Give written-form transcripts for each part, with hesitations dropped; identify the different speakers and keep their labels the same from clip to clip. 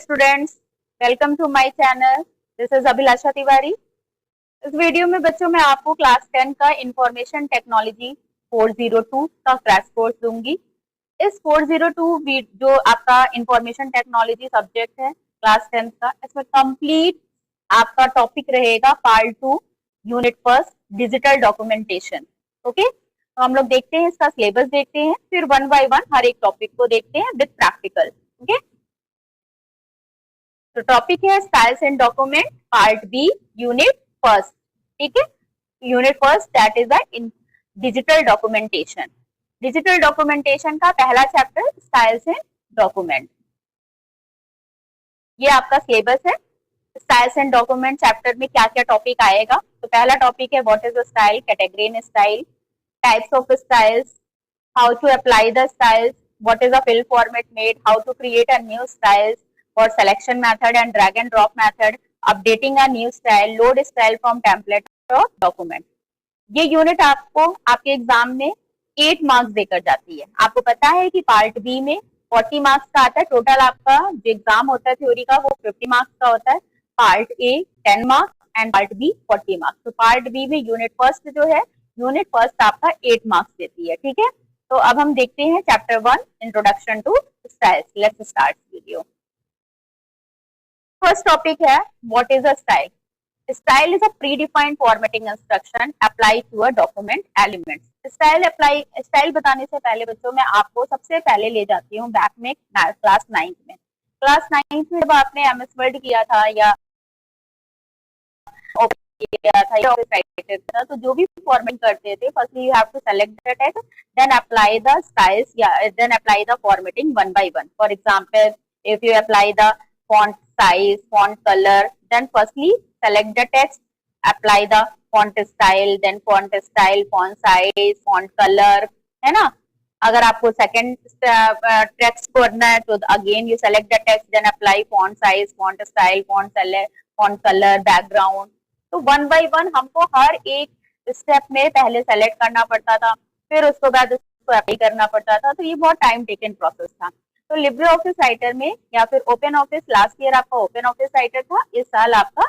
Speaker 1: Students, welcome to my channel. This is Abhilasha Tiwari. इस video में बच्चों मैं आपको क्लास 10 का इंफॉर्मेशन टेक्नोलॉजी 402 का क्रैश कोर्स दूंगी। इस 402 जो आपका इंफॉर्मेशन टेक्नोलॉजी सब्जेक्ट है क्लास 10 का, इसमें कंप्लीट आपका टॉपिक रहेगा part 2 unit first digital documentation. Okay, तो हम लोग देखते हैं, इसका सिलेबस देखते हैं, फिर वन बाय वन हर एक टॉपिक को देखते हैं विद प्रैक्टिकल। ओके, तो टॉपिक है styles and document part B unit first. ठीक है, unit first that is in digital documentation. Digital documentation का पहला चैप्टर स्टाइल्स एंड डॉक्यूमेंट, ये आपका सिलेबस है। स्टाइल्स एंड डॉक्यूमेंट चैप्टर में क्या क्या टॉपिक आएगा, तो पहला टॉपिक है what is a style, category in style, types of styles, how to apply the styles, what is a fill format made, how to create a new styles for selection method and drag and drop method, updating a new style, load style from template or document। ये unit आपको आपके exam में 8 marks देकर जाती है। आपको पता है कि पार्ट बी में 40 मार्क्स का आता है। टोटल आपका जो एग्जाम होता है थ्योरी का वो 50 मार्क्स का होता है। Part A 10 marks and part B 40 marks. तो पार्ट बी में यूनिट फर्स्ट जो है, यूनिट फर्स्ट आपका 8 मार्क्स देती है। ठीक है, तो अब हम देखते हैं chapter 1 introduction to styles. Let's start video. First topic है what is a style. Style is a predefined formatting instruction apply to a document elements. Style बताने से पहले बच्चों मैं आपको सबसे पहले ले जाती हूँ बैक में क्लास 9 में। क्लास 9 में जब आपने एमएस वर्ड किया था या किया था या ऑफिस था, तो जो भी फॉर्मेट करते थे, firstly you have to select the text, then apply the styles या then apply the formatting one by one. For example, if you apply the font size, font color, then firstly select the text, apply the font style, then font style, font size, font color, है ना। अगर आपको second text करना है तो again you select the text, then apply font size, font style, font colour, background. तो one by one हमको हर एक स्टेप में पहले सेलेक्ट करना पड़ता था, फिर उसके बाद उसको अप्लाई करना पड़ता था। तो ये बहुत टाइम टेकन प्रोसेस था। तो लिब्रे ऑफिस राइटर में या फिर ओपन ऑफिस, लास्ट ईयर आपका ओपन ऑफिस राइटर था, इस साल आपका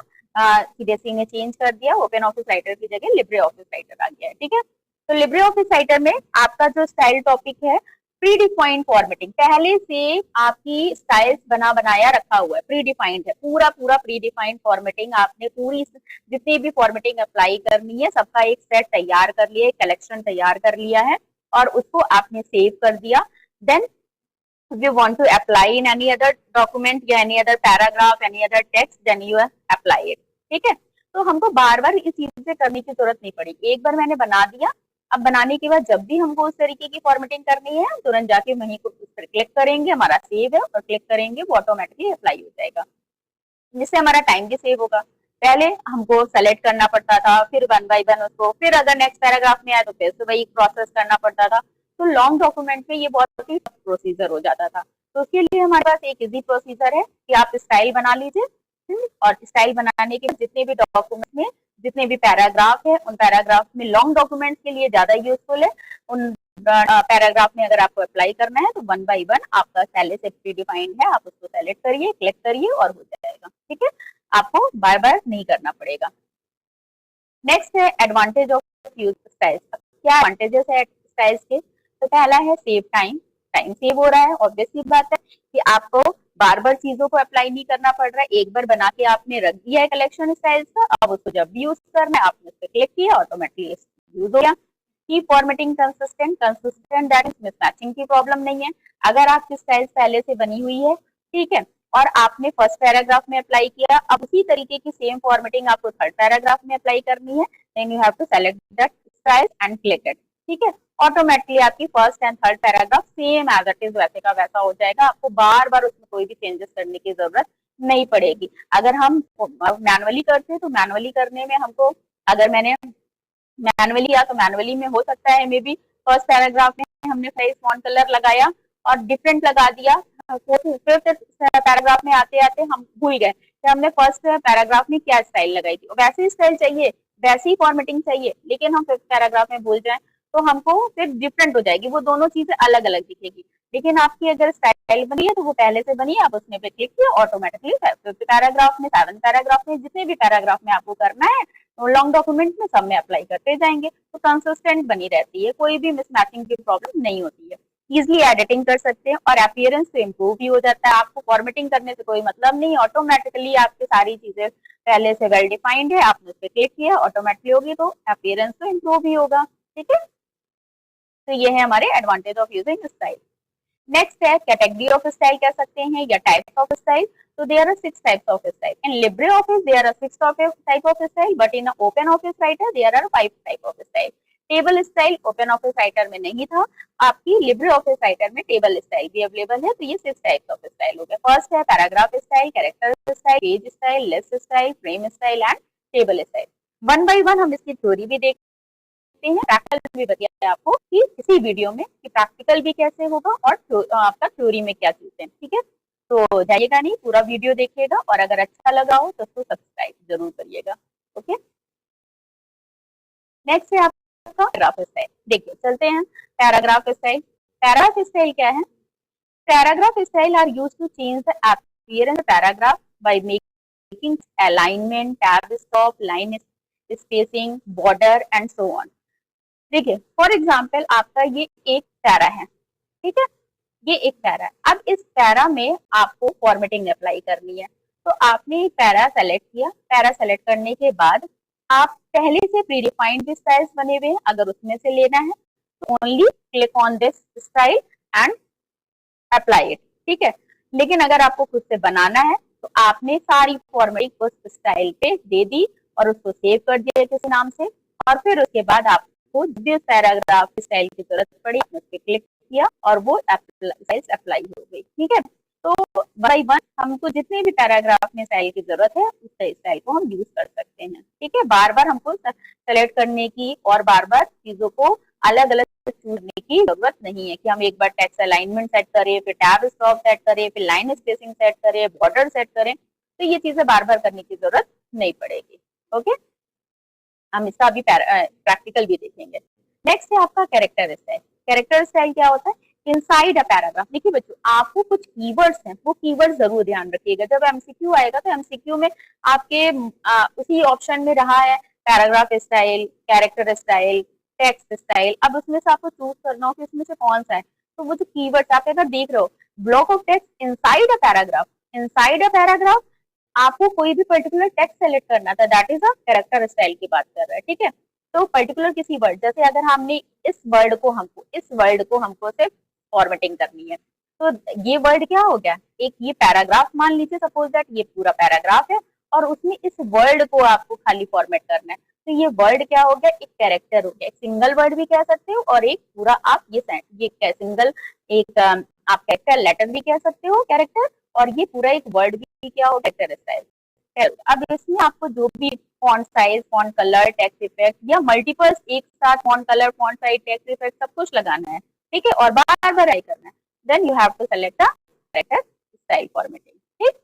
Speaker 1: सीडीएसई ने चेंज कर दिया, ओपन ऑफिस राइटर की जगह लिब्रे ऑफिस राइटर आ गया है। ठीक है, तो लिब्रे ऑफिस राइटर में आपका जो स्टाइल टॉपिक है प्री डिफाइंड फॉर्मेटिंग, पहले से आपकी स्टाइल्स बनाया रखा हुआ है, प्री डिफाइंड है, पूरा प्री डिफाइंड फॉर्मेटिंग। आपने पूरी जितनी भी फॉर्मेटिंग अप्लाई करनी है सबका एक सेट तैयार कर लिया, कलेक्शन तैयार कर लिया है और उसको आपने सेव कर दिया। Then if you want to apply in any other document या any other paragraph, any other text, then you apply it। ठीक है, तो हमको बार बार इस चीज से करने की जरूरत नहीं पड़ी। एक बार मैंने बना दिया, अब बनाने के बाद जब भी हमको उस तरीके की फॉर्मेटिंग करनी है तुरंत जाके वहीं को उस पर क्लिक करेंगे, हमारा सेव है, और क्लिक करेंगे वो ऑटोमेटिकली अप्लाई हो जाएगा, जिससे हमारा टाइम भी सेव होगा। पहले हमको सेलेक्ट करना पड़ता था, फिर वन बाय वन उसको, फिर अगर नेक्स्ट पैराग्राफ में आया तो फिर से वही प्रोसेस करना पड़ता था। तो लॉन्ग डॉक्यूमेंट में ये बहुत ही प्रोसीजर हो जाता था। तो उसके लिए हमारे पास एक इजी प्रोसीजर है कि आप स्टाइल बना लीजिए, और स्टाइल बनाने के जितने भी डॉक्यूमेंट में जितने भी पैराग्राफ है, उन पैराग्राफ में लॉन्ग डॉक्यूमेंट्स के लिए ज्यादा यूजफुल है। उन पैराग्राफ में अगर आपको अप्लाई करना है तो वन बाय वन आपका पहले से प्री डिफाइंड है, आप उसको सेलेक्ट करिए, क्लिक करिए और हो जाएगा। ठीक है, आपको बार बार नहीं करना पड़ेगा। नेक्स्ट है एडवांटेज ऑफ यूज स्टाइल्स। क्या एडवांटेजेस है स्टाइल्स के? तो पहला है सेव टाइम, टाइम सेव हो रहा है। ऑब्वियसली बात है कि आपको बार बार चीजों को अप्लाई नहीं करना पड़ रहा है, एक बार बना के आपने रख दिया है कलेक्शन स्टाइल्स का, अब उसको जब भी यूज करना है आपने उस पर क्लिक किया, ऑटोमेटिकली यूज हो गया। की formatting consistent that is mismatching की प्रॉब्लम नहीं है। अगर आपकी स्टाइल्स पहले से बनी हुई है, ठीक है, और आपने फर्स्ट पैराग्राफ में अप्लाई किया, अब उसी तरीके की सेम फॉर्मेटिंग आपको थर्ड पैराग्राफ में अप्लाई करनी है, then you have to select that style and click it. ठीक है, ऑटोमेटिकली आपकी first and third paragraph same as it is वैसे का वैसा हो जाएगा। आपको बार बार उसमें कोई भी चेंजेस करने की जरूरत नहीं पड़ेगी। अगर हम मैनुअली करते हैं तो मैनुअली करने में हमको, अगर मैंने मैनुअली या तो मैनुअली में हो सकता है मे बी फर्स्ट पैराग्राफ में हमने साइज फॉन्ट कलर लगाया और डिफरेंट लगा दिया, फिफ्थ पैराग्राफ में आते आते हम भूल गए कि हमने फर्स्ट पैराग्राफ में क्या स्टाइल लगाई थी। वैसी स्टाइल चाहिए, वैसी फॉर्मेटिंग चाहिए, लेकिन हम फिफ्थ पैराग्राफ में भूल जाए तो हमको फिर डिफरेंट हो जाएगी, वो दोनों चीजें अलग अलग दिखेगी। लेकिन आपकी अगर स्टाइल बनी है तो वो पहले से बनी है, आप उसमें पे क्लिक किया, ऑटोमेटिकली फिफ्थ पैराग्राफ में, सेवन पैराग्राफ में, जितने भी पैराग्राफ में आपको करना है लॉन्ग डॉक्यूमेंट में सब में अप्लाई करते जाएंगे, तो कंसिस्टेंट बनी रहती है, कोई भी मिसमैचिंग की प्रॉब्लम नहीं होती है। इजिली एडिटिंग कर सकते हैं और अपीयरेंस तो इम्प्रूव भी हो जाता है। आपको फॉर्मेटिंग करने से कोई मतलब नहीं, ऑटोमेटिकली आपकी सारी चीजें पहले से वेल डिफाइंड है, आपने उस पर क्लिक किया, ऑटोमेटिकली होगी, तो अपीयरेंस तो इम्प्रूव ही होगा। ठीक है, तो ये है हमारे advantage of using style. Next है कैटेगरी ऑफ स्टाइल कह सकते हैं या types of style. So there are 6 types of style. In LibreOffice there are 6 type of style, but in OpenOffice Writer there are 5 type of style. Table style OpenOffice Writer में नहीं था, आपकी LibreOffice Writer में table style भी available है। तो ये 6 types of style हो गए। फर्स्ट है paragraph style, character style, page style, list style, frame style and table style. One by one हम इसकी थ्योरी भी देख हैं, प्रैक्टिकल भी बताया आपको कि इसी वीडियो में कि प्रैक्टिकल भी कैसे होगा और आपका थ्योरी में क्या चीजें। ठीक है, तो जाइएगा नहीं, पूरा वीडियो देखिएगा और अगर अच्छा लगा हो तो उसको सब्सक्राइब जरूर करिएगा। ओके, नेक्स्ट है आपका पैराग्राफ स्टाइल। देखिए चलते हैं पैराग्राफ स्टाइल। पैराग्राफ स्टाइल क्या है? Paragraph style are used to change the appearance paragraph by making alignment, tab stop, line spacing, border and so on. देखिए फॉर एग्जाम्पल आपका ये एक पैरा है, ठीक है, ये एक पैरा है। अब इस पैरा में आपको फॉर्मेटिंग अप्लाई करनी है, तो आपने पैरा सेलेक्ट किया। पैरा सेलेक्ट करने के बाद आप पहले से प्रीडिफाइंड भी स्टाइल्स बने हुए हैं, अगर उसमें से लेना है तो only click on this style and apply it. ठीक है, लेकिन अगर आपको खुद से बनाना है तो आपने सारी फॉर्मेटिंग उस स्टाइल पे दे दी और उसको सेव कर दिया किसी नाम से, और फिर उसके बाद आपको जिस पैराग्राफ स्टाइल की जरूरत पड़ी उस पर क्लिक किया और वो स्टाइल अप्लाई हो गई। ठीक है, तो वन बाय वन हमको जितने भी पैराग्राफ में स्टाइल की जरूरत है उस स्टाइल को हम यूज कर सकते हैं। ठीक है, बार बार हमको सेलेक्ट करने की और बार बार चीजों को अलग अलग चूज करने की जरूरत नहीं है कि हम एक बार टेक्स्ट अलाइनमेंट सेट करें, फिर टैब स्टॉप सेट करें, फिर लाइन स्पेसिंग सेट करें, बॉर्डर सेट करें, तो ये चीजें बार बार करने की जरूरत नहीं पड़ेगी। ओके, हम इसका अभी प्रैक्टिकल भी देखेंगे। नेक्स्ट है आपका कैरेक्टर स्टाइल। कैरेक्टर स्टाइल क्या होता है? Inside a paragraph. देखिए बच्चों, आपको कुछ कीवर्ड्स हैं, वो कीवर्ड जरूर ध्यान रखिएगा। जब एमसीक्यू आएगा तो एमसीक्यू में आपके उसी ऑप्शन में रहा है paragraph style, character style, text style. अब उसमें से आपको चूज करना हो कि उसमें से कौन सा है, तो वो जो कीवर्ड्स आप अगर देख रहे हो, block of text inside a paragraph, inside a paragraph, आपको कोई भी पर्टिकुलर टेक्स्ट सेलेक्ट करना था, that is a character style की बात कर रहा है। ठीक है, तो पर्टिकुलर किसी वर्ड, जैसे अगर हमने इस वर्ड को हमको सिर्फ फॉर्मेटिंग करनी है, तो ये वर्ड क्या हो गया, एक ये पैराग्राफ मान लीजिए, सपोज दैट ये पूरा पैराग्राफ है और उसमें इस वर्ड को आपको खाली फॉर्मेट करना है, तो ये वर्ड क्या हो गया, एक कैरेक्टर हो गया। एक सिंगल वर्ड भी कह सकते हो और एक पूरा आप ये सिंगल एक आप कैरेक्टर लेटर भी कह सकते हो कैरेक्टर, और ये पूरा एक वर्ड भी क्या हो कैरेक्टर स्टाइल। अब इसमें आपको जो भी font size, font colour, text effect या मल्टीपल्स एक साथ font colour, font size, text effect सब कुछ लगाना है। ठीक है, और बार बार ट्राई करना है, then you have to select the character style formatting. ठीक,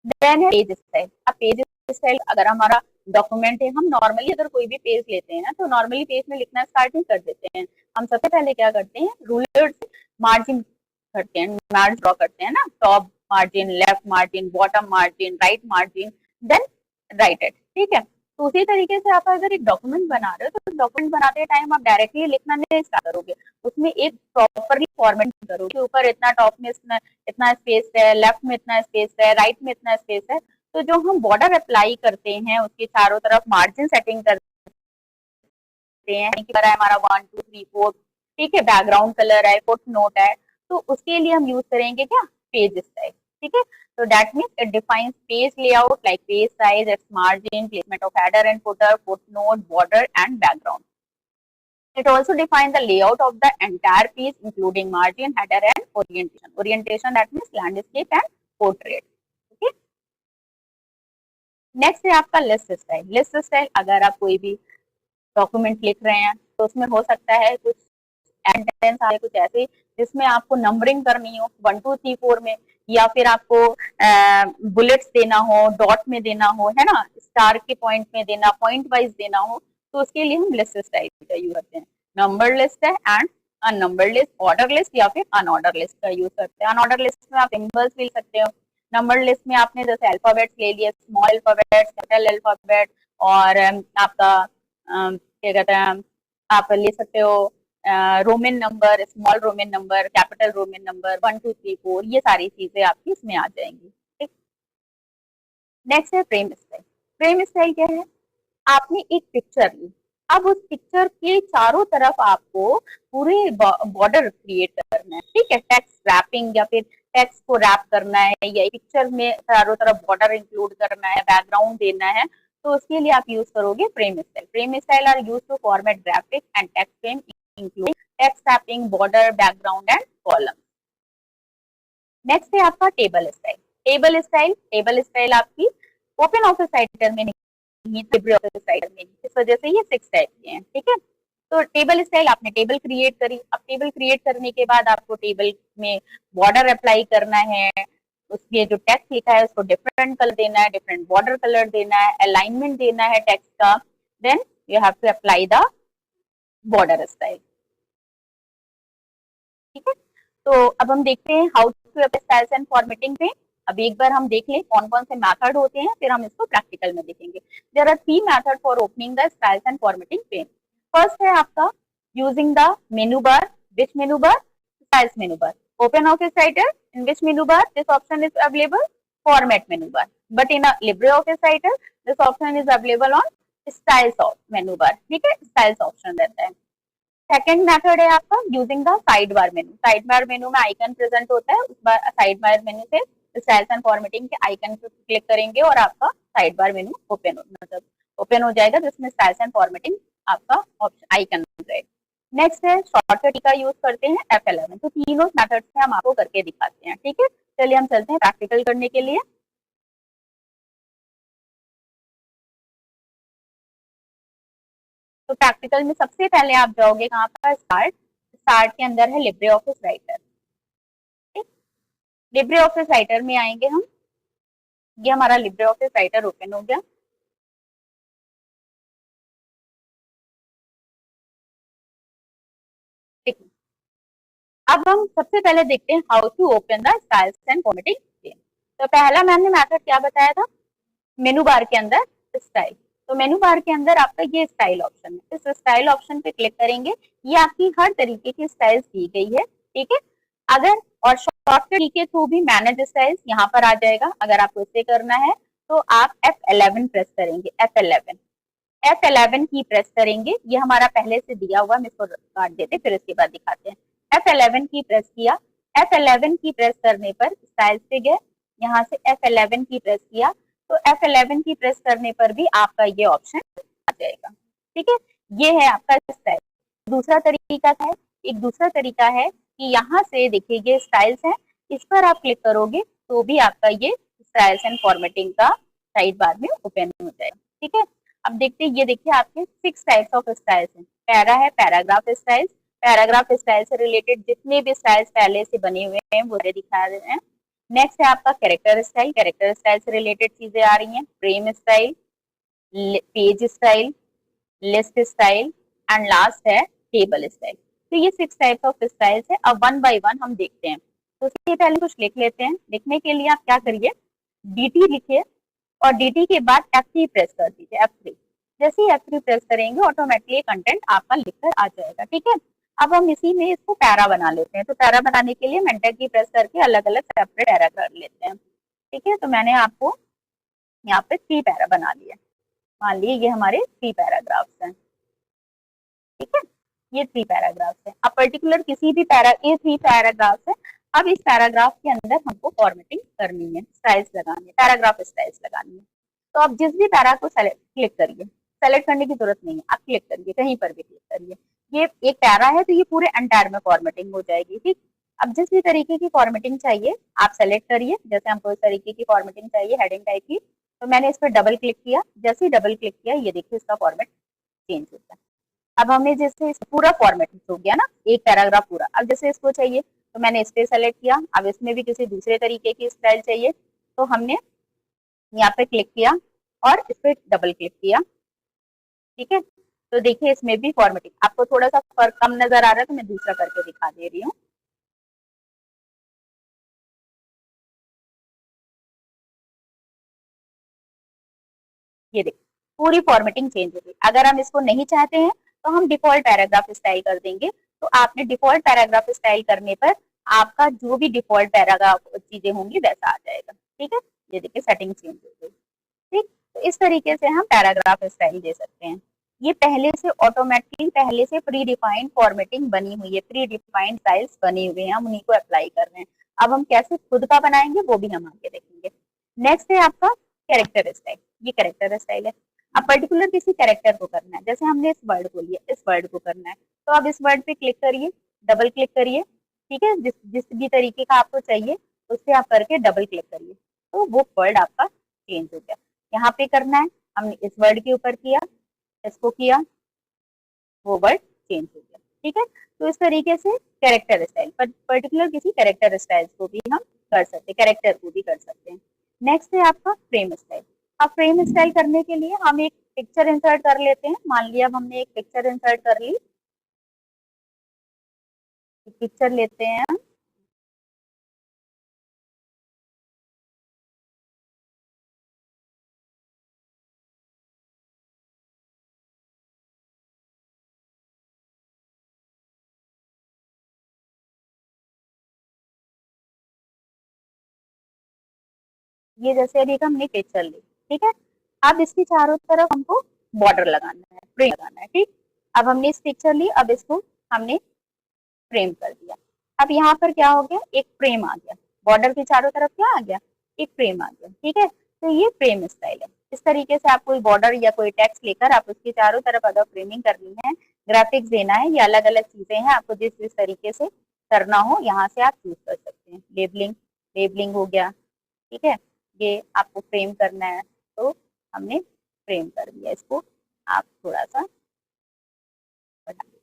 Speaker 1: देन है पेज स्टाइल। अब पेज स्टाइल, अगर हमारा डॉक्यूमेंट है, हम नॉर्मली अगर कोई भी पेज लेते हैं तो नॉर्मली पेज में लिखना स्टार्टिंग कर देते हैं। हम सबसे पहले क्या करते हैं, रूलर से मार्जिन करते हैं, मार्जिन ड्रॉ करते हैं ना, top margin, left margin, bottom margin, right margin, then right at. ठीक है, तो उसी तरीके से आप अगर एक डॉक्यूमेंट बना रहे हो तो डॉक्यूमेंट बनाते टाइम आप डायरेक्टली लिखना नहीं स्टार्ट करोगे, उसमें एक प्रॉपरली फॉर्मेट करोगे। ऊपर इतना, टॉप में इतना स्पेस है, लेफ्ट में इतना स्पेस है, राइट में इतना स्पेस है। तो जो हम बॉर्डर अप्लाई करते हैं उसके चारों तरफ मार्जिन सेटिंग करते हैं, हमारा 1 2 3 4, ठीक है, बैकग्राउंड कलर है, फुट नोट है, तो उसके लिए हम यूज करेंगे क्या, पेज स्टाइल। ठीक है, so that means it defines page layout like page size, its margin, placement of header and footer, footnote, border and background. It also defines the layout of the entire piece including margin, header and orientation. Orientation that means landscape and portrait. Okay. Next है आपका list style. List style, अगर आप कोई भी document लिख रहे हैं तो उसमें हो सकता है कुछ एंटेंस आए, कुछ ऐसे जिसमें आपको नंबरिंग करनी हो 1 2 3 4 में, या फिर आपको बुलेट्स देना हो, डॉट में देना हो, है ना, स्टार के पॉइंट में देना, पॉइंट वाइज देना हो, तो उसके लिए हम लिस्ट स्टाइल का यूज करते हैं। नंबर लिस्ट है एंड अननंबर लिस्ट, ऑर्डर लिस्ट या फिर अनऑर्डर लिस्ट का यूज करते हैं। अनऑर्डर लिस्ट में आप सिंबल्स भी लिख सकते हो। नंबर लिस्ट में आपने जैसे अल्फाबेट्स ले लिए, स्मॉल अल्फाबेट, कैपिटल अल्फाबेट, और आपका क्या कहते हैं, आप ले सकते हो Roman number, small Roman number, capital Roman number, 1 2 3 4, ये सारी चीजें आपकी इसमें आ जाएंगी। ठीक, नेक्स्ट है फ्रेम स्टाइल। फ्रेम स्टाइल क्या है, आपने एक पिक्चर ली, अब उस पिक्चर के चारों तरफ आपको पूरे बॉर्डर क्रिएट करना है। ठीक है, टेक्स्ट रैपिंग या फिर टेक्स्ट को रैप करना है, या पिक्चर में चारों तरफ बॉर्डर इंक्लूड करना है, बैकग्राउंड देना है, तो उसके लिए आप यूज करोगे frame style. Frame style are use to format graphic and text frame including text wrapping, border, background and column. Next है आपका टेबल स्टाइल। टेबल स्टाइल आपकी ओपन ऑफिस राइटर में नहीं, लिब्रे ऑफिस राइटर में नहीं, इस वजह से ये 6 टाइप के हैं। ठीक है, तो टेबल स्टाइल, आपने टेबल क्रिएट करी, अब टेबल क्रिएट करने के बाद आपको टेबल में बॉर्डर अप्लाई करना है, उसके जो टेक्स्ट लिखा है उसको डिफरेंट कलर देना है, डिफरेंट बॉर्डर कलर देना है, अलाइनमेंट देना है टेक्स्ट का, then you have to apply the border style. ठीक है, तो अब हम देखते हैं how to apply styles and formatting पे। अब एक बार हम देख लें कौन कौन से मेथड होते हैं, फिर हम इसको प्रैक्टिकल में देखेंगे। There are 3 method for opening the styles and formatting pane. First है आपका using the menu bar. Which menu bar? Styles menu bar. Open office writer, in which menu bar this option is available? Format menu bar. But in a LibreOffice writer this option is available on styles of menu bar. ठीक है, styles option रहता है। Second method है आपका using the side bar menu. Side bar मेनू में icon present होता है, उस बार साइड बार मेनू से स्टाइल्स एंड फॉर्मेटिंग के आइकन पे क्लिक करेंगे और आपका साइड बार मेनू ओपन हो जाएगा, जिसमें स्टाइल्स एंड फॉर्मेटिंग आपका ऑप्शन आइकन रहेगा। नेक्स्ट है शॉर्टकट का यूज करते हैं F11। तो तीनों मेथड से हम आपको करके दिखाते हैं। ठीक है, चलिए हम चलते हैं प्रैक्टिकल करने के लिए। तो प्रैक्टिकल में सबसे पहले आप जाओगे कहाँ पर? स्टार्ट के अंदर है Libre office writer. Libre office writer में आएंगे हम, ये हमारा लिब्रे ऑफिस राइटर ओपन हो गया। ठीक है, अब हम सबसे पहले देखते हैं how to open the styles and formatting pane. तो पहला मैंने मेथड क्या बताया था? मेनू बार के अंदर स्टाइल। तो मेनू बार के अंदर आपका ये स्टाइल ऑप्शन है, इस स्टाइल ऑप्शन पे क्लिक करेंगे, ये आपकी हर तरीके की स्टाइल्स दी गई है। ठीक है, अगर और शॉर्टकट के थ्रू भी मैनेज स्टाइल्स यहाँ पर आ जाएगा। अगर आपको इसे करना है तो आप F11 प्रेस करेंगे। F11 की प्रेस करेंगे, ये हमारा पहले से दिया हुआ, हम इसको काट देते फिर इसके बाद दिखाते हैं। F11 की प्रेस किया, F11 की प्रेस करने पर स्टाइल्स पे गए, यहाँ से F11 की प्रेस किया, तो F11 की प्रेस करने पर भी आपका ये ऑप्शन आ जाएगा। ठीक है, ये है आपका स्टाइल। दूसरा तरीका है, एक दूसरा तरीका है कि यहाँ से देखिए ये स्टाइल्स है, इस पर आप क्लिक करोगे तो भी आपका ये स्टाइल्स एंड फॉर्मेटिंग का साइड बार में ओपन हो जाएगा। ठीक है, अब देखते हैं, ये देखिए आपके 6 टाइप्स ऑफ स्टाइल्स हैं। पैरा है, पैराग्राफ स्टाइल्स। पैराग्राफ स्टाइल से रिलेटेड जितने भी स्टाइल्स पहले से बने हुए हैं वो दिखा रहे हैं। नेक्स्ट है आपका कैरेक्टर स्टाइल। कैरेक्टर स्टाइल से रिलेटेड चीजें आ रही हैं। Frame style, page style, list style and last है टेबल स्टाइल। तो ये 6 टाइप्स ऑफ स्टाइल्स है। अब वन बाय वन हम देखते हैं। तो उससे पहले कुछ लिख लेते हैं। लिखने के लिए आप क्या करिए, DT लिखिए और DT के बाद F3 प्रेस कर दीजिए। F3 जैसे ही F3 प्रेस करेंगे ऑटोमेटिकली कंटेंट आपका लिखकर आ जाएगा। ठीक है, अब हम इसी में इसको पैरा बना लेते हैं। तो पैरा बनाने के लिए एंटर की प्रेस करके अलग अलग सेपरेट पैरा कर लेते हैं। ठीक है, तो मैंने आपको यहाँ पे 3 पैरा बना लिया। मान लीजिए ये हमारे 3 पैराग्राफ्स हैं। ठीक है, ये 3 पैराग्राफ्स हैं। अब पर्टिकुलर किसी भी ये 3 पैराग्राफ्स है। अब इस पैराग्राफ के अंदर हमको फॉर्मेटिंग करनी है, स्टाइल्स लगानी है, पैराग्राफ स्टाइल्स लगानी है। तो आप जिस भी पैरा को क्लिक करिए, सेलेक्ट करने की जरूरत नहीं है, आप क्लिक करिए, कहीं पर भी क्लिक करिए। ये एक पैरा है तो ये पूरे एंटायर में फॉर्मेटिंग हो जाएगी। ठीक, अब जिस भी तरीके की फॉर्मेटिंग चाहिए आप सेलेक्ट करिए। जैसे हमको इस तरीके की फॉर्मेटिंग चाहिए हेडिंग टाइप की, तो मैंने इस पर डबल क्लिक किया। जैसे ही डबल क्लिक किया ये देखिए इसका फॉर्मेट चेंज होता है। अब हमें जैसे पूरा फॉर्मेट हो गया ना, एक पैराग्राफ पूरा। अब जैसे इसको चाहिए तो मैंने इस पे सेलेक्ट किया। अब इसमें भी किसी दूसरे तरीके की स्टाइल चाहिए तो हमने यहाँ पे क्लिक किया और इस पे डबल क्लिक किया। ठीक है, तो देखिए इसमें भी फॉर्मेटिंग, आपको थोड़ा सा फर्क कम नजर आ रहा है तो मैं दूसरा करके दिखा दे रही हूँ। ये देखिए पूरी फॉर्मेटिंग चेंज हो गई। अगर हम इसको नहीं चाहते हैं तो हम डिफॉल्ट पैराग्राफ स्टाइल कर देंगे। तो आपने डिफॉल्ट पैराग्राफ स्टाइल करने पर आपका जो भी डिफॉल्ट पैराग्राफ चीजें होंगी वैसा आ जाएगा। ठीक है, ये देखिए सेटिंग चेंज हो गई। ठीक, तो इस तरीके से हम पैराग्राफ स्टाइल दे सकते हैं। ये पहले से ऑटोमेटिकली पहले से प्री डिफाइंड फॉर्मेटिंग बनी हुई है, प्री डिफाइंड स्टाइल्स बनी हुई हैं, हम उन्हीं को अप्लाई कर रहे हैं। अब हम कैसे खुद का बनाएंगे वो भी हम आगे देखेंगे। नेक्स्ट है आपका कैरेक्टर स्टाइल। ये कैरेक्टर स्टाइल है। अब पर्टिकुलर किसी कैरेक्टर को करना है, जैसे हमने इस वर्ड को लिया, इस वर्ड को करना है, तो अब इस वर्ड पे क्लिक करिए, डबल क्लिक करिए। ठीक है, जिस जिस भी तरीके का आपको चाहिए उससे आप करके डबल क्लिक करिए, तो वो वर्ड आपका चेंज हो गया। यहाँ पे करना है, हमने इस वर्ड के ऊपर किया, इसको किया, वो वर्ड चेंज हो गया। ठीक है, तो इस तरीके से कैरेक्टर स्टाइल, पर्टिकुलर किसी कैरेक्टर स्टाइल को भी हम कर सकते हैं, कैरेक्टर को भी कर सकते हैं। नेक्स्ट है आपका फ्रेम स्टाइल। अब फ्रेम स्टाइल करने के लिए हम एक पिक्चर इंसर्ट कर लेते हैं। मान लिया अब हमने एक पिक्चर इंसर्ट कर ली, पिक्चर लेते हैं हम, ये जैसे अभी हमने पिक्चर ली। ठीक है, अब इसकी चारों तरफ हमको बॉर्डर लगाना है, फ्रेम लगाना है। ठीक, अब हमने इस पिक्चर ली, अब इसको हमने फ्रेम कर दिया। अब यहाँ पर क्या हो गया, एक फ्रेम आ गया, बॉर्डर के चारों तरफ क्या आ गया, एक फ्रेम आ गया। ठीक है, तो ये फ्रेम स्टाइल है। इस तरीके से आप कोई बॉर्डर या कोई टेक्स्ट लेकर आप उसके चारों तरफ अगर फ्रेमिंग करनी है, ग्राफिक्स देना है, या अलग अलग चीजें हैं, आपको जिस जिस तरीके से करना हो यहाँ से आप चूज कर सकते हैं। लेबलिंग, लेबलिंग हो गया। ठीक है, ये आपको फ्रेम करना है तो हमने फ्रेम कर दिया, इसको आप थोड़ा सा बढ़ा दीजिए।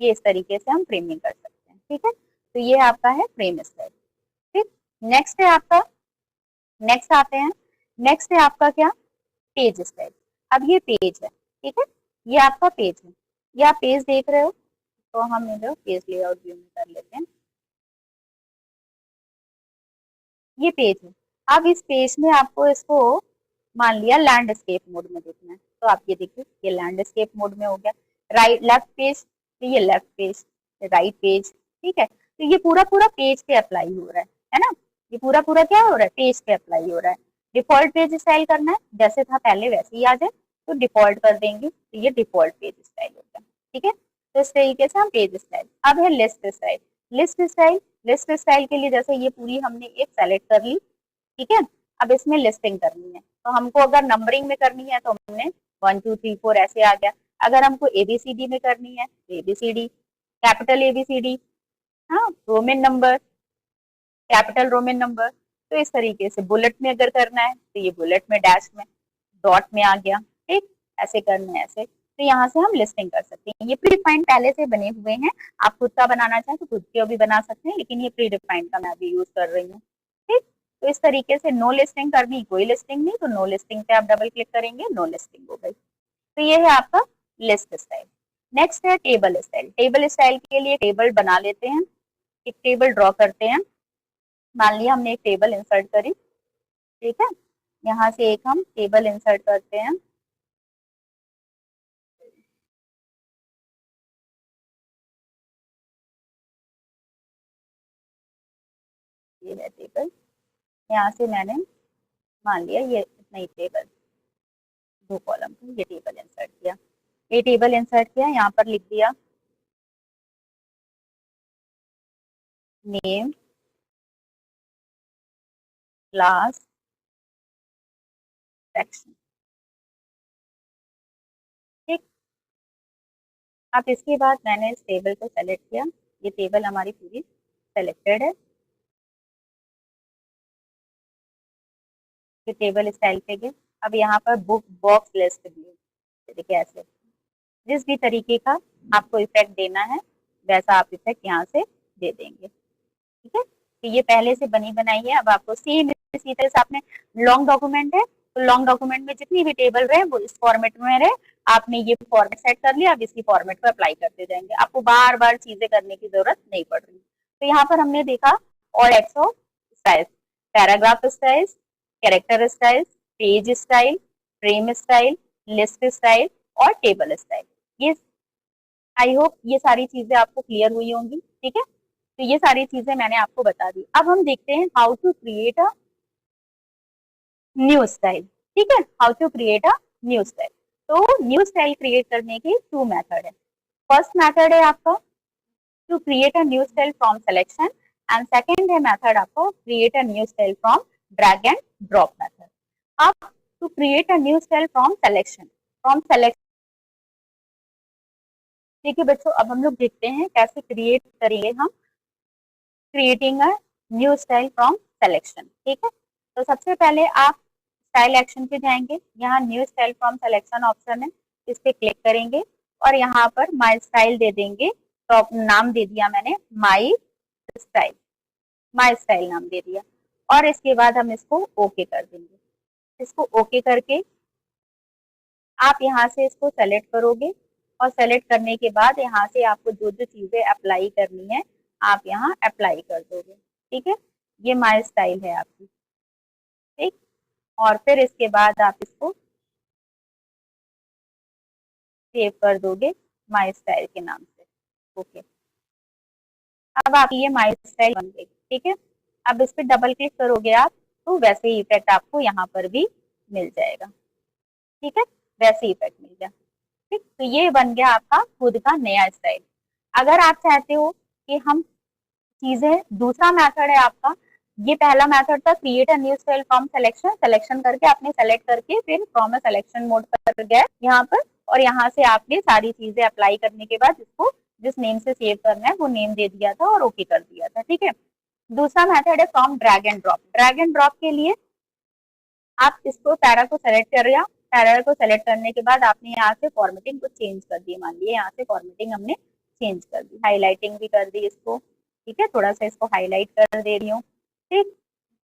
Speaker 1: ये इस तरीके से हम फ्रेमिंग कर सकते हैं। ठीक है, तो ये आपका है फ्रेम स्टाइल। ठीक, नेक्स्ट है आपका, नेक्स्ट आते हैं, नेक्स्ट है आपका क्या, पेज स्टाइल। अब ये पेज है। ठीक है, ये आपका पेज है, ये आप पेज देख रहे हो, तो हम इधर पेज लेआउट व्यू में कर लेते हैं। ये पेज है। अब इस पेज में आपको इसको मान लिया लैंडस्केप मोड में देखना है, तो आप ये देखिए ये लैंडस्केप मोड में हो गया। राइट लेफ्ट पेज, तो ये लेफ्ट पेज, राइट पेज। ठीक है, तो ये पूरा पूरा पेज पे अप्लाई हो रहा है ना, ये पूरा पूरा क्या हो रहा है, पेज पे अप्लाई हो रहा है। डिफॉल्ट पेज स्टाइल करना है, जैसे था पहले वैसे ही आ जाए, तो डिफॉल्ट कर देंगे, तो ये डिफॉल्ट पेज स्टाइल हो गया। ठीक है, तो इस तरीके से हम पेज स्टाइल। अब है list style. List style, list style के लिए जैसे ये पूरी हमने एक सेलेक्ट कर ली। ठीक है, अब इसमें लिस्टिंग करनी है, तो हमको अगर नंबरिंग में करनी है तो हमने 1 2 3 4 ऐसे आ गया। अगर हमको एबीसीडी में करनी है तो एबीसीडी, कैपिटल एबीसीडी, हाँ, Roman number, capital Roman number. तो इस तरीके से बुलेट में अगर करना है तो ये बुलेट में, डैश में, डॉट में आ गया। ठीक, ऐसे करना है ऐसे, तो यहाँ से हम लिस्टिंग कर सकते हैं। ये प्री डिफाइंड पहले से बने हुए हैं, आप खुद का बनाना चाहें तो खुद के भी बना सकते हैं, लेकिन ये प्री डिफाइंड का मैं अभी यूज कर रही हूँ। ठीक, तो इस तरीके से नो लिस्टिंग करनी, कोई लिस्टिंग नहीं, तो नो लिस्टिंग पे आप डबल क्लिक करेंगे, नो लिस्टिंग हो गई। तो ये है आपका लिस्ट स्टाइल। नेक्स्ट है टेबल स्टाइल। टेबल स्टाइल के लिए टेबल बना लेते हैं, एक टेबल ड्रॉ करते हैं। मान लिया हमने एक टेबल इंसर्ट करी। ठीक है, यहाँ से एक हम टेबल इंसर्ट करते हैं। ये है टेबल, यहाँ से मैंने मान लिया ये नई टेबल, 2 कॉलम का ये टेबल इंसर्ट किया। ये टेबल इंसर्ट किया, यहाँ पर लिख दिया नेम, क्लास, सेक्शन। ठीक, अब इसके बाद मैंने इस टेबल को सेलेक्ट किया, ये टेबल हमारी पूरी सेलेक्टेड है। ये टेबल स्टाइल पे गए। अब यहाँ पर बुक बॉक्स लिस्ट व्यू, देखिए ऐसे जिस भी तरीके का आपको इफेक्ट देना है वैसा आप इफेक्ट यहाँ से दे देंगे। ठीक है, तो ये पहले से बनी बनाई है। अब आपको सेम इसी तरह से आपने लॉन्ग डॉक्यूमेंट है तो लॉन्ग डॉक्यूमेंट में जितनी भी टेबल रहे वो इस फॉर्मेट में रहे, आपने ये फॉर्मेट सेट कर लिया, अब इसी फॉर्मेट को अप्लाई करते जाएंगे, आपको बार बार चीजें करने की जरूरत नहीं पड़ रही। तो यहाँ पर हमने देखा all types of styles, paragraph styles, character styles, page style, frame style, list style और टेबल स्टाइल। ये आई होप ये सारी चीजें आपको क्लियर हुई होंगी, ठीक है। तो ये सारी चीजें मैंने आपको बता दी। अब हम देखते हैं how to create a new style, ठीक है, how to create a new style. तो न्यू स्टाइल क्रिएट करने के 2 मेथड है। फर्स्ट मेथड है आपका to create a new style from selection and second है मेथड आपको create a new style from drag and drop method. अब to create a new style from selection, ठीक है बच्चों, अब हम लोग देखते हैं कैसे क्रिएट करेंगे हम creating a new style from selection, ठीक है। तो सबसे पहले आप स्टाइल एक्शन पे जाएंगे, यहाँ new style from selection option है, इस पे क्लिक करेंगे और यहाँ पर माई स्टाइल दे देंगे। तो नाम दे दिया मैंने माई स्टाइल नाम दे दिया और इसके बाद हम इसको ओके कर देंगे। इसको ओके करके आप यहाँ से इसको सेलेक्ट करोगे और सेलेक्ट करने के बाद यहाँ से आपको जो जो चीजें अप्लाई करनी है आप यहाँ अप्लाई कर दोगे, ठीक है। ये माई स्टाइल है आपकी, ठीक। और फिर इसके बाद आप इसको सेव कर दोगे माई स्टाइल के नाम से, ओके। अब आप ये माई स्टाइल बन गई, ठीक है। अब इस पर डबल क्लिक करोगे आप तो वैसे ही इफेक्ट आपको यहाँ पर भी मिल जाएगा, ठीक है, वैसे ही इफेक्ट मिल गया, ठीक। तो ये बन गया आपका खुद का नया स्टाइल। अगर आप चाहते हो कि हम चीजें, दूसरा मेथड है आपका, ये पहला मेथड था create a new style from selection करके आपने सेलेक्ट करके फिर फ्रॉम अ सिलेक्शन मोड पर गए यहाँ पर और यहाँ से आपने सारी चीजें अप्लाई करने के बाद इसको जिस नेम से सेव करना है वो नेम दे दिया था और ओके कर दिया था, ठीक है। दूसरा मेथड है from drag and drop. Drag and drop के लिए आप इसको पैरा को सेलेक्ट कर लिया, पैरा को सेलेक्ट करने के बाद आपने यहाँ से फॉर्मेटिंग को चेंज कर दी, मान लीजिए यहाँ से फॉर्मेटिंग हमने चेंज कर दी, हाईलाइटिंग भी कर दी इसको, ठीक है, थोड़ा सा इसको हाईलाइट कर दे रही हूँ, ठीक,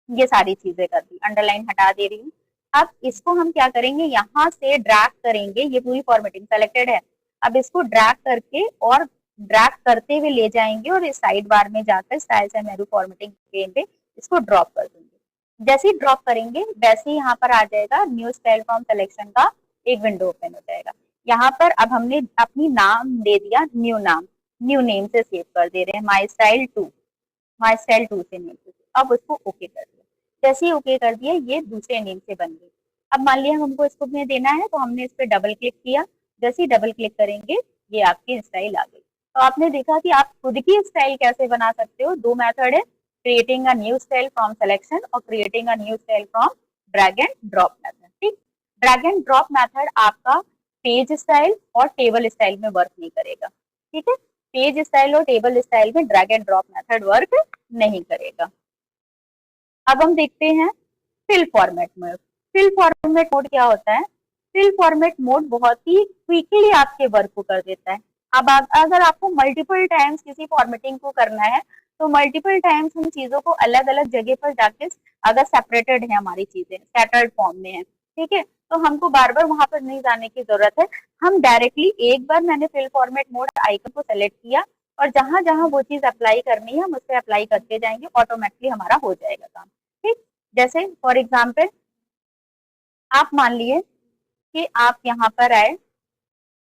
Speaker 1: ये सारी चीजें कर दी, अंडरलाइन हटा दे रही हूँ। अब इसको हम क्या करेंगे, यहाँ से ड्रैग करेंगे, ये पूरी फॉर्मेटिंग सेलेक्टेड है, अब इसको ड्रैग करके और ड्रैग करते हुए ले जाएंगे और इस साइड बार में जाकर स्टाइल से मेरू फॉर्मेटिंग पे इसको ड्रॉप कर देंगे। जैसे ही ड्रॉप करेंगे वैसे ही यहाँ पर आ जाएगा न्यू स्टाइल फ्रॉम सिलेक्शन का एक विंडो ओपन हो जाएगा। यहाँ पर अब हमने अपनी नाम दे दिया, न्यू नेम से सेव कर दे रहे हैं, माई स्टाइल 2 से नेम से, अब उसको ओके कर दिया। जैसे ही ओके कर दिया ये दूसरे नेम से बन गई। अब मान लिया हमको इसको में देना है तो हमने इस पर डबल क्लिक किया, जैसे ही डबल क्लिक करेंगे ये आपकी स्टाइल आ गई। तो आपने देखा कि आप खुद की स्टाइल कैसे बना सकते हो। 2 मेथड है, creating a new style from selection और creating a new style from drag and drop method, ठीक। ड्रैग एंड ड्रॉप मेथड आपका पेज स्टाइल और टेबल स्टाइल में वर्क नहीं करेगा, ठीक है। पेज स्टाइल और टेबल स्टाइल में drag and drop method work नहीं करेगा। अब हम देखते हैं fill format mode. Fill format mode क्या होता है? फिल फॉर्मेट मोड बहुत ही क्विकली आपके वर्क को कर देता है। अब अगर आपको मल्टीपल टाइम्स किसी फॉर्मेटिंग को करना है तो मल्टीपल टाइम्स हम चीजों को अलग अलग जगह पर जाके, अगर सेपरेटेड है हमारी चीजें, स्कैटर्ड फॉर्म में है, ठीक है, तो हमको बार बार वहां पर नहीं जाने की जरूरत है। हम डायरेक्टली एक बार मैंने फिल फॉर्मेट मोड आइकन को सेलेक्ट किया और जहां जहां वो चीज अप्लाई करनी है हम उस पर अप्लाई करते जाएंगे, ऑटोमेटिकली हमारा हो जाएगा काम, ठीक। जैसे फॉर एग्जाम्पल आप मान लिए कि आप यहाँ पर आए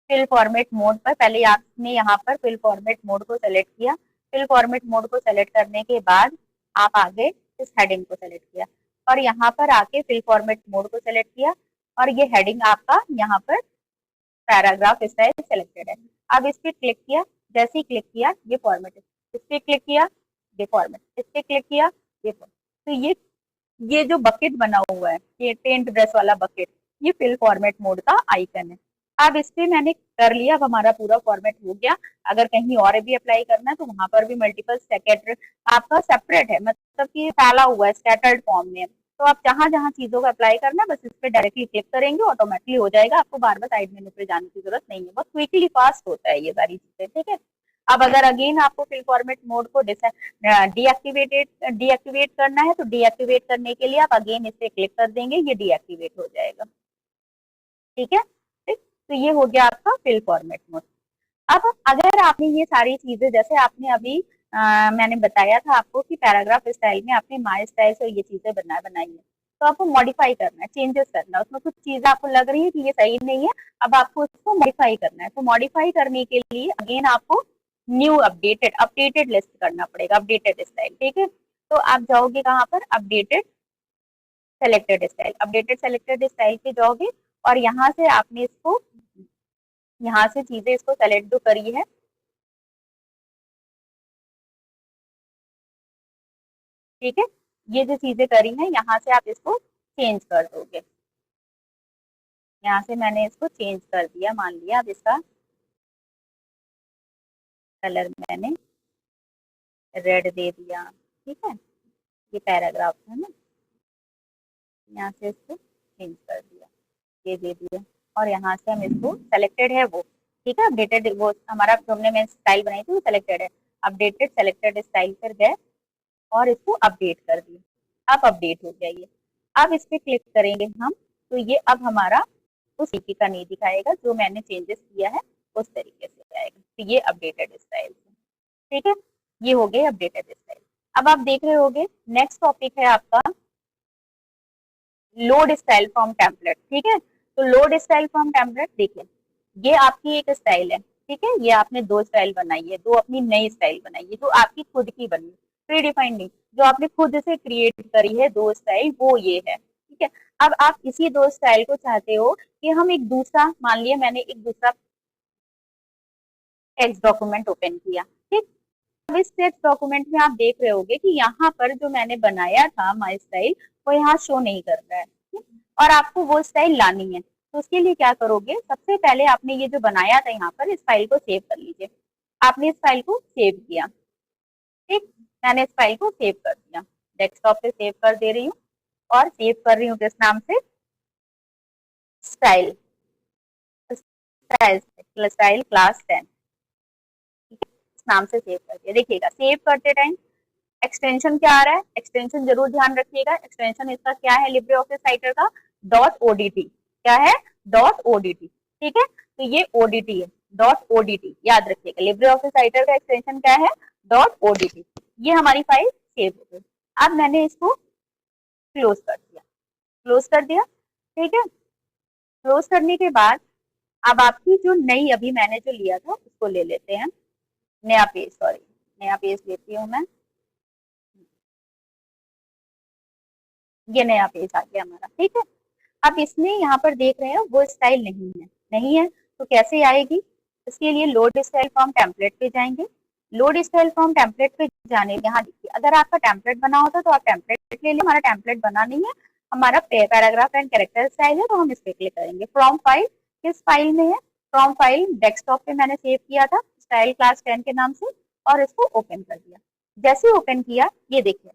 Speaker 1: फिल फॉर्मेट मोड पर, पहले आपने यहाँ पर फिल फॉर्मेट मोड को सेलेक्ट किया, फिल फॉर्मेट मोड को सेलेक्ट करने के बाद आप आगे इस हेडिंग को सेलेक्ट किया और यहाँ पर आके फिल फॉर्मेट मोड को सेलेक्ट किया और ये हेडिंग आपका यहाँ पर पैराग्राफ स्टाइल सेलेक्टेड है। अब इस पे क्लिक किया, जैसे ही क्लिक किया ये फॉर्मेट, इस पे क्लिक किया ये फॉर्मेट, इस पे क्लिक किया ये फॉर्मेट। तो ये जो बकेट बना हुआ है, ये टेंट ब्रश वाला बकेट, ये फिल फॉर्मेट मोड का आइकन है। अब इस पे मैंने कर लिया, अब हमारा पूरा फॉर्मेट हो गया। अगर कहीं और भी अप्लाई करना है तो वहां पर भी मल्टीपल सेकेंड आपका सेपरेट है, मतलब कि फैला हुआ है स्कैटर्ड फॉर्म में। तो आप जहां जहां चीजों को अप्लाई करना है बस इस पे डायरेक्टली क्लिक करेंगे, ऑटोमेटिकली हो जाएगा, आपको बार बार साइड मेनू पे जाने की जरूरत नहीं है, बहुत क्विकली फास्ट होता है ये सारी चीजें, ठीक है। अब अगर अगेन आपको फिल फॉर्मेट मोड को डीएक्टिवेट करना है, तो डीएक्टिवेट करने के लिए आप अगेन इस पे क्लिक कर देंगे, ये डीएक्टिवेट हो जाएगा। ठीक है, ठीक। तो ये हो गया आपका फिल फॉर्मेट मोड। अब अगर आपने ये सारी चीजें, जैसे आपने अभी मैंने बताया था आपको कि पैराग्राफ स्टाइल में आपने माई स्टाइल से ये चीजें बनाई है, तो आपको मॉडिफाई करना है, चेंजेस करना है, उसमें कुछ चीजें आपको लग रही है कि ये सही नहीं है, अब आपको उसको मॉडिफाई करना है। तो मॉडिफाई करने के लिए अगेन आपको न्यू अपडेटेड लिस्ट करना पड़ेगा, अपडेटेड स्टाइल। ठीक है, तो आप जाओगे कहाँ पर, अपडेटेड सेलेक्टेड स्टाइल पे जाओगे, और यहाँ से आपने इसको, यहाँ से चीजें इसको सेलेक्ट जो करी है, ठीक है, ये जो चीजें करी हैं यहाँ से आप इसको चेंज कर दोगे। यहाँ से मैंने इसको चेंज कर दिया, मान लिया। अब इसका कलर मैंने रेड दे दिया। ठीक है, ये पैराग्राफ है ना, यहाँ से इसको चेंज कर दिया, ये दे दिया, और यहाँ से हम इसको सेलेक्टेड है वो, ठीक है, अपडेटेड, वो हमारा तुमने मैं स्टाइल बनाई थी वो सेलेक्टेड है, अपडेटेड सेलेक्टेड स्टाइल पर गए और इसको अपडेट कर दिया। अब अपडेट हो गया ये। अब इस पे क्लिक करेंगे हम, तो ये अब हमारा उस तरीके का नहीं दिखाएगा, जो मैंने चेंजेस किया है उस तरीके से आएगा। तो ये अपडेटेड स्टाइल, ठीक है, ये हो गए अपडेटेड स्टाइल। अब आप देख रहे होगे नेक्स्ट टॉपिक है आपका लोड स्टाइल फ्रॉम टेम्पलेट। ठीक है, तो लोड स्टाइल फ्रॉम टेम्पलेट, देखिए ये आपकी एक स्टाइल है, ठीक है, ये आपने दो स्टाइल बनाई है, दो अपनी नई स्टाइल बनाई है, जो आपकी खुद की बनी है, प्री डिफाइंड नहीं, जो आपने खुद से क्रिएट करी है दो स्टाइल, वो ये है। ठीक है, अब आप इसी दो स्टाइल को चाहते हो कि हम एक दूसरा, मान लिया मैंने एक दूसरा टेक्स्ट डॉक्यूमेंट ओपन किया, ठीक, अब इस टेक्स्ट डॉक्यूमेंट में आप देख रहे होगे कि यहाँ पर जो मैंने बनाया था माई स्टाइल, वो यहाँ शो नहीं कर रहा है, और आपको वो स्टाइल लानी है। तो उसके लिए क्या करोगे, सबसे पहले आपने ये जो बनाया था यहाँ पर, इस फाइल को सेव कर लीजिए। आपने इस फाइल को सेव किया, ठीक, मैंने इस फाइल को सेव कर दिया, डेस्कटॉप पे सेव कर दे रही हूँ, और सेव कर रही हूँ किस नाम से, स्टाइल स्टाइल क्लास 10, इस नाम से सेव कर दिया। देखिएगा सेव करते टाइम एक्सटेंशन क्या आ रहा है, एक्सटेंशन जरूर ध्यान रखिएगा, एक्सटेंशन इसका क्या है लिब्रे ऑफिस राइटर का, .odt, क्या है, .odt, ठीक है, तो ये ओडीटी है, .odt, याद रखिएगा, लिब्रे ऑफिस राइटर का एक्सटेंशन क्या है, .odt। ये हमारी फाइल सेव हो गई। अब मैंने इसको क्लोज कर दिया, क्लोज कर दिया, ठीक है, क्लोज करने के बाद अब आपकी जो नई, अभी मैंने जो लिया था उसको ले लेते हैं, नया पेज, सॉरी नया पेज लेती हूँ मैं, ये नया पेज आ गया हमारा। ठीक है, अब इसमें यहाँ पर देख रहे हैं वो स्टाइल नहीं है, तो कैसे आएगी, इसके लिए लोड स्टाइल फ्रॉम टेम्पलेट पे जाएंगे। लोड स्टाइल फ्रॉम टेम्पलेट पे जाने, यहाँ देखिए अगर आपका टेम्पलेट बना होता तो आप टेम्पलेट ले लिया, हमारा टेम्पलेट बना नहीं है, हमारा पैराग्राफ एंड कैरेक्टर स्टाइल है, तो हम इस पे क्लिक करेंगे। फ्रॉम फाइल, किस फाइल में है, फ्रॉम फाइल डेस्कटॉप पे मैंने सेव किया था स्टाइल क्लास 10 के नाम से, और इसको ओपन कर दिया। जैसे ओपन किया, ये देखिए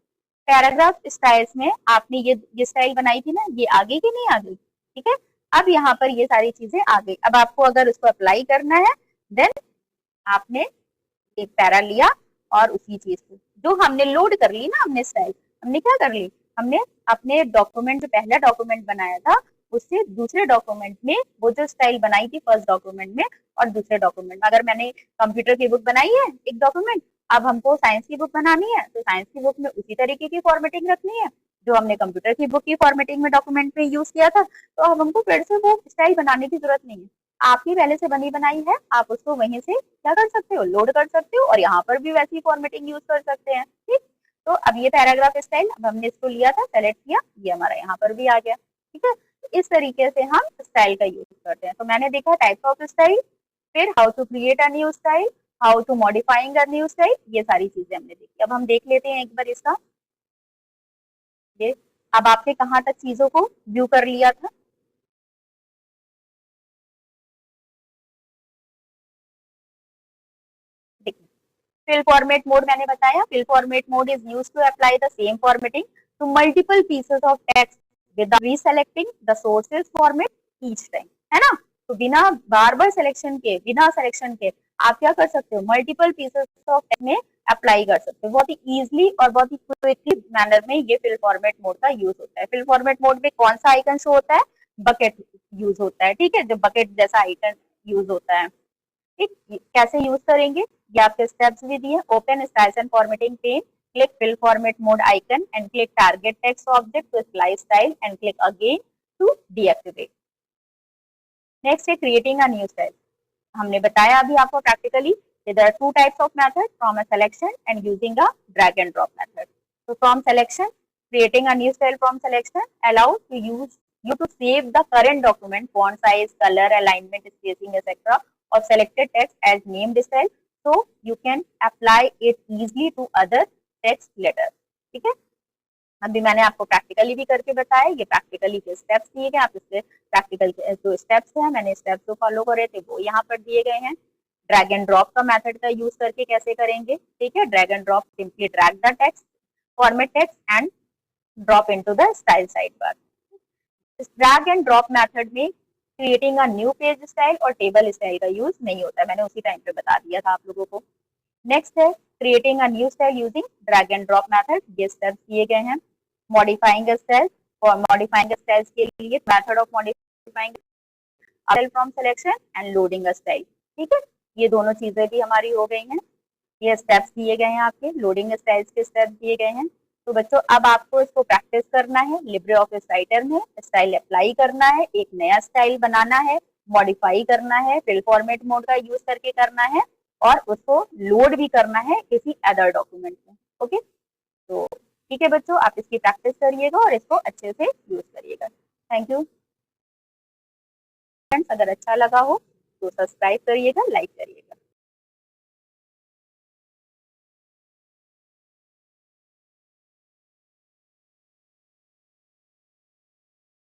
Speaker 1: पैराग्राफ स्टाइल्स में आपने ये स्टाइल बनाई थी ना, ये आ गई कि नहीं आ गई, ठीक है, अब यहाँ पर ये सारी चीजें आ गई। अब आपको अगर उसको अप्लाई करना है, देन आपने एक पैरा लिया और उसी चीज को जो हमने लोड कर ली ना, हमने स्टाइल, हमने क्या कर ली, हमने अपने डॉक्यूमेंट, जो पहला डॉक्यूमेंट बनाया था उससे दूसरे डॉक्यूमेंट में वो जो स्टाइल बनाई थी फर्स्ट डॉक्यूमेंट में और दूसरे डॉक्यूमेंट में, अगर मैंने कंप्यूटर की बुक बनाई है एक डॉक्यूमेंट, अब हमको साइंस की बुक बनानी है, तो साइंस की बुक में उसी तरीके की फॉर्मेटिंग रखनी है जो हमने कंप्यूटर की बुक की फॉर्मेटिंग में डॉक्यूमेंट में यूज किया था, तो अब हमको फिर से वो स्टाइल बनाने की जरूरत नहीं है, आपकी पहले से बनी बनाई है, आप उसको वहीं से क्या कर सकते हो, लोड कर सकते हो, और यहाँ पर भी वैसी फॉर्मेटिंग यूज कर सकते हैं। ठीक, तो अब ये पैराग्राफ स्टाइल, अब हमने इसको लिया था, सेलेक्ट किया, ये हमारा यहाँ पर भी आ गया। ठीक है, इस तरीके से हम स्टाइल का यूज करते हैं। तो मैंने देखा टाइप्स ऑफ स्टाइल, फिर how to create a new style, how to modifying a new style, ये सारी चीजें हमने देखी। अब हम देख लेते हैं एक बार इसका, ये अब आपने कहाँ तक चीजों को व्यू कर लिया था। फिल फॉर्मेट मोड मैंने बताया, fill format mode is used to apply the same formatting to multiple pieces of text without reselecting the sources format each time, है ना, तो बिना बार बार सिलेक्शन के, बिना सिलेक्शन के आप क्या कर सकते हो, मल्टीपल पीसेस ऑफ टेक्स्ट में अप्लाई कर सकते हो। बहुत ही इजीली और बहुत ही क्विकली मैनर में ये फिल फॉर्मेट मोड का यूज होता है। फिल फॉर्मेट मोड में कौन सा आइकन शो होता है, बकेट यूज होता है, ठीक है, जो बकेट जैसा आइकन यूज होता है। ठीक, कैसे यूज करेंगे ये आपके स्टेप्स भी दिए। Open styles and formatting pane, click fill format mode icon and click target text object to apply style and click again to deactivate. Next है creating a new style. हमने बताया अभी आपको practically there are two types of method, from a selection and using a drag and drop method. So from selection, creating a new style from selection allows to use you to save the current document font size, color, alignment, spacing, etc. of selected text as named style, so you can apply it easily to other text letter. ठीक है, अभी मैंने आपको practically भी करके बताया, ये practically के स्टेप्स दिए गए, आप इससे प्रैक्टिकल के जो स्टेप्स हैं मैंने स्टेप्स जो फॉलो करे थे वो यहाँ पर दिए गए हैं। ड्रैग एंड ड्रॉप का मेथड का यूज करके कैसे करेंगे, ठीक है, drag and drop, simply drag the text, format text and drop into the style side bar. इस ड्रैग एंड ड्रॉप मेथड में creating a new page style और टेबल स्टाइल का यूज नहीं होता है, मैंने उसी टाइम पे बता दिया था आप लोगों को। नेक्स्ट है creating a new style using drag and drop method, ये स्टेप्स दिए गए हैं। मॉडिफाइंग स्टाइल, और मॉडिफाइंग स्टाइल्स के लिए method of modifying style from selection and loading style, ठीक है, ये दोनों चीजें भी हमारी हो गई हैं। ये स्टेप्स दिए गए हैं आपके, लोडिंग स्टाइल्स के स्टेप्स दिए गए हैं। तो बच्चों अब आपको इसको प्रैक्टिस करना है, लिब्रे ऑफिस राइटर में स्टाइल अप्लाई करना है, एक नया स्टाइल बनाना है, मॉडिफाई करना है, फिल फॉर्मेट मोड का यूज करके करना है और उसको लोड भी करना है किसी अदर डॉक्यूमेंट में। ओके, तो ठीक है बच्चों, आप इसकी प्रैक्टिस करिएगा और इसको अच्छे से यूज करिएगा। थैंक यू फ्रेंड्स, अगर अच्छा लगा हो तो सब्सक्राइब करिएगा, लाइक करिएगा।